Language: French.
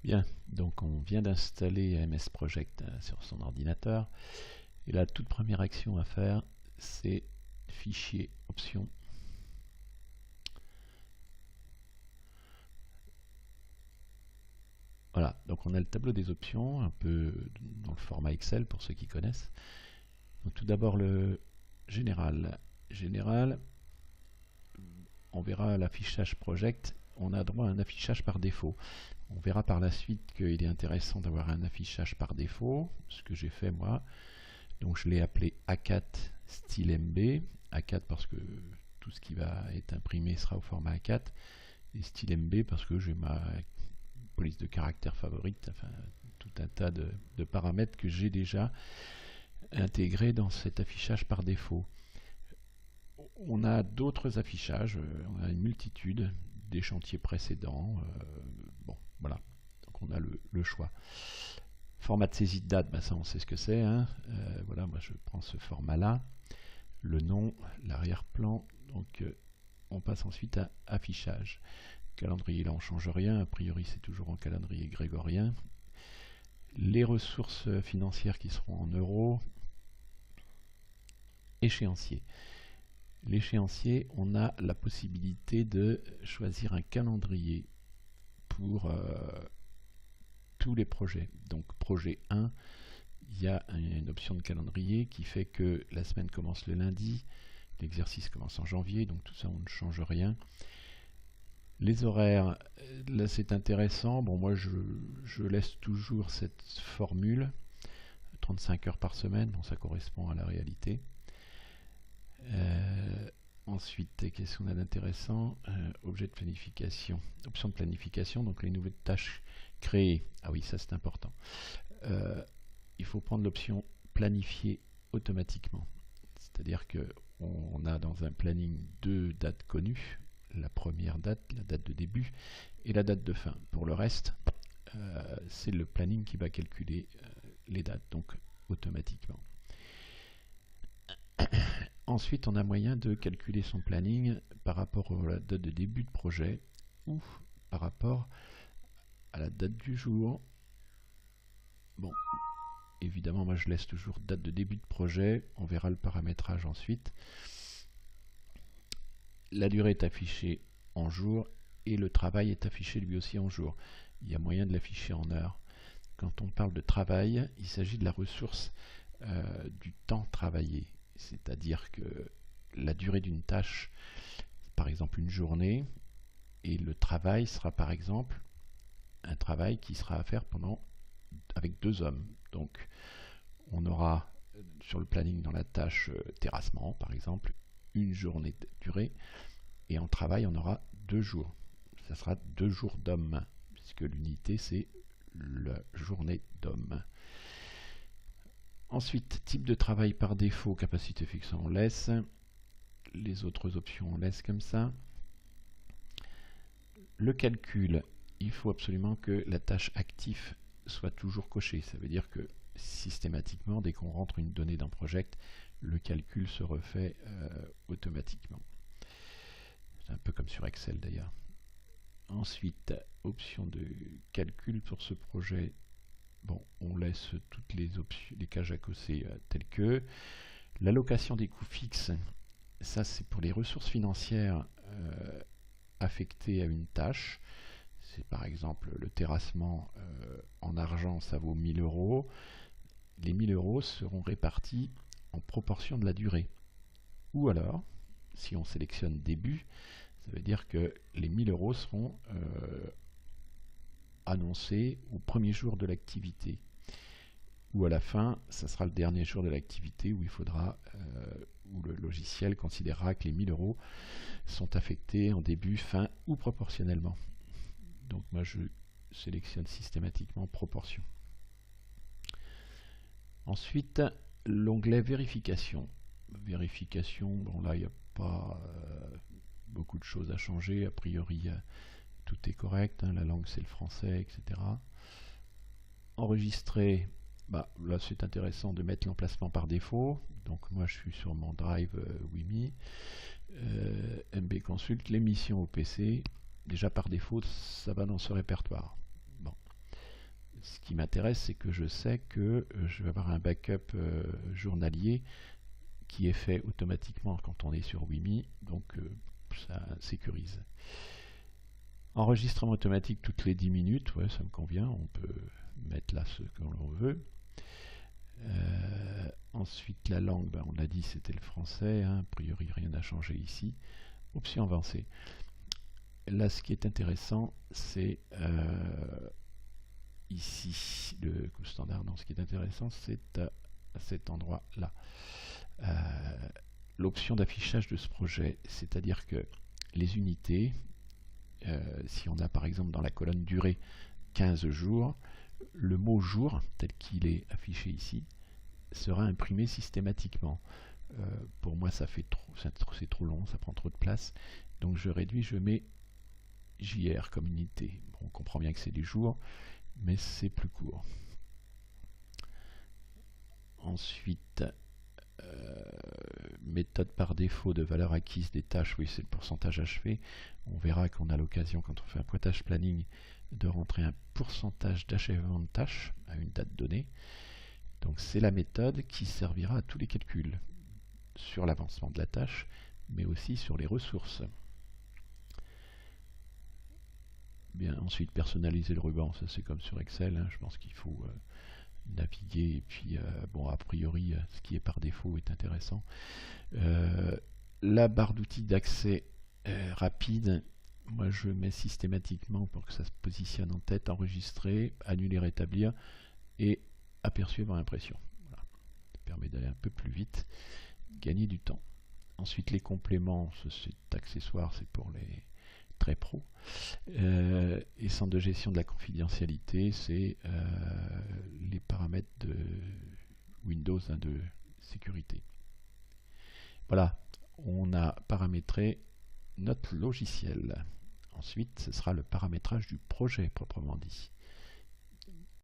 Bien, donc on vient d'installer MS Project sur son ordinateur. Et la toute première action à faire, c'est fichier options. Voilà, donc on a le tableau des options, un peu dans le format Excel pour ceux qui connaissent. Donc tout d'abord le général. Général, on verra l'affichage project, on a droit à un affichage par défaut. On verra par la suite qu'il est intéressant d'avoir un affichage par défaut, ce que j'ai fait moi. Donc je l'ai appelé A4 style MB, A4 parce que tout ce qui va être imprimé sera au format A4, et style MB parce que j'ai ma police de caractère favorite, enfin tout un tas de paramètres que j'ai déjà intégrés dans cet affichage par défaut. On a d'autres affichages, on a une multitude des chantiers précédents. Bon, voilà, donc on a le choix. Format de saisie de date, ben ça on sait ce que c'est. Hein. Voilà, moi je prends ce format-là. Le nom, l'arrière-plan. Donc on passe ensuite à affichage. Calendrier, là on ne change rien. A priori c'est toujours en calendrier grégorien. Les ressources financières qui seront en euros. Échéancier. L'échéancier, on a la possibilité de choisir un calendrier pour tous les projets. Donc projet 1, il y a une option de calendrier qui fait que la semaine commence le lundi, l'exercice commence en janvier, donc tout ça on ne change rien. Les horaires, là c'est intéressant. Bon, moi je laisse toujours cette formule, 35 heures par semaine, bon, ça correspond à la réalité. Ensuite, qu'est-ce qu'on a d'intéressant? Objet de planification, option de planification, donc les nouvelles tâches créées. Ah oui, ça c'est important. Il faut prendre l'option planifier automatiquement. C'est-à-dire qu'on a dans un planning deux dates connues, la première date, la date de début, et la date de fin. Pour le reste, c'est le planning qui va calculer les dates, donc automatiquement. Ensuite, on a moyen de calculer son planning par rapport à la date de début de projet ou par rapport à la date du jour. Bon, évidemment, moi je laisse toujours date de début de projet. On verra le paramétrage ensuite. La durée est affichée en jours et le travail est affiché lui aussi en jours. Il y a moyen de l'afficher en heures. Quand on parle de travail, il s'agit de la ressource du temps travaillé. C'est-à-dire que la durée d'une tâche, par exemple une journée, et le travail sera par exemple un travail qui sera à faire avec 2 hommes. Donc on aura sur le planning dans la tâche terrassement par exemple une journée de durée, et en travail on aura 2 jours. Ça sera 2 jours d'hommes, puisque l'unité c'est la journée d'homme. Ensuite, type de travail par défaut, capacité fixe, on laisse. Les autres options, on laisse comme ça. Le calcul, il faut absolument que la tâche active soit toujours cochée. Ça veut dire que systématiquement, dès qu'on rentre une donnée dans Project, le calcul se refait automatiquement. C'est un peu comme sur Excel d'ailleurs. Ensuite, option de calcul pour ce projet. Bon, on laisse toutes les options, les cases à cocher telles que. L'allocation des coûts fixes, ça c'est pour les ressources financières affectées à une tâche. C'est par exemple le terrassement en argent, ça vaut 1000 euros. Les 1000 euros seront répartis en proportion de la durée. Ou alors, si on sélectionne début, ça veut dire que les 1000 euros seront annoncé au premier jour de l'activité, ou à la fin, ça sera le dernier jour de l'activité où il faudra, où le logiciel considérera que les 1000 euros sont affectés en début, fin ou proportionnellement. Donc moi je sélectionne systématiquement proportion. Ensuite, l'onglet vérification. Vérification, bon là il n'y a pas beaucoup de choses à changer, a priori tout est correct, hein, la langue c'est le français, etc. Enregistrer, bah, là c'est intéressant de mettre l'emplacement par défaut. Donc moi je suis sur mon drive WIMI, MB Consult, l'émission au PC. Déjà par défaut, ça va dans ce répertoire. Bon. Ce qui m'intéresse, c'est que je sais que je vais avoir un backup journalier qui est fait automatiquement quand on est sur Wimi, donc ça sécurise. Enregistrement automatique toutes les 10 minutes, ouais, ça me convient, on peut mettre là ce que l'on veut. Ensuite, la langue, ben, on a dit c'était le français, hein, a priori rien n'a changé ici. Option avancée. Là, ce qui est intéressant, c'est ici, le coût standard. Non, ce qui est intéressant, c'est à cet endroit-là. L'option d'affichage de ce projet, c'est-à-dire que les unités, si on a par exemple dans la colonne durée 15 jours, le mot jour, tel qu'il est affiché ici, sera imprimé systématiquement. Pour moi, ça fait trop, c'est trop long, ça prend trop de place. Donc je réduis, je mets JR comme unité. Bon, on comprend bien que c'est des jours, mais c'est plus court. Ensuite, méthode par défaut de valeur acquise des tâches, oui, c'est le pourcentage achevé. On verra qu'on a l'occasion, quand on fait un pointage planning, de rentrer un pourcentage d'achèvement de tâche à une date donnée. Donc c'est la méthode qui servira à tous les calculs sur l'avancement de la tâche, mais aussi sur les ressources. Bien, ensuite personnaliser le ruban, ça c'est comme sur Excel, hein, je pense qu'il faut naviguer, et puis bon, a priori ce qui est par défaut est intéressant. La barre d'outils d'accès rapide, moi je mets systématiquement pour que ça se positionne en tête, enregistrer, annuler, rétablir et aperçu avant impression. Voilà. Ça permet d'aller un peu plus vite, gagner du temps. Ensuite les compléments, c'est accessoire, c'est pour les très pro. Et centre de gestion de la confidentialité, c'est les paramètres de Windows, hein, de sécurité. Voilà, on a paramétré notre logiciel. Ensuite, ce sera le paramétrage du projet proprement dit.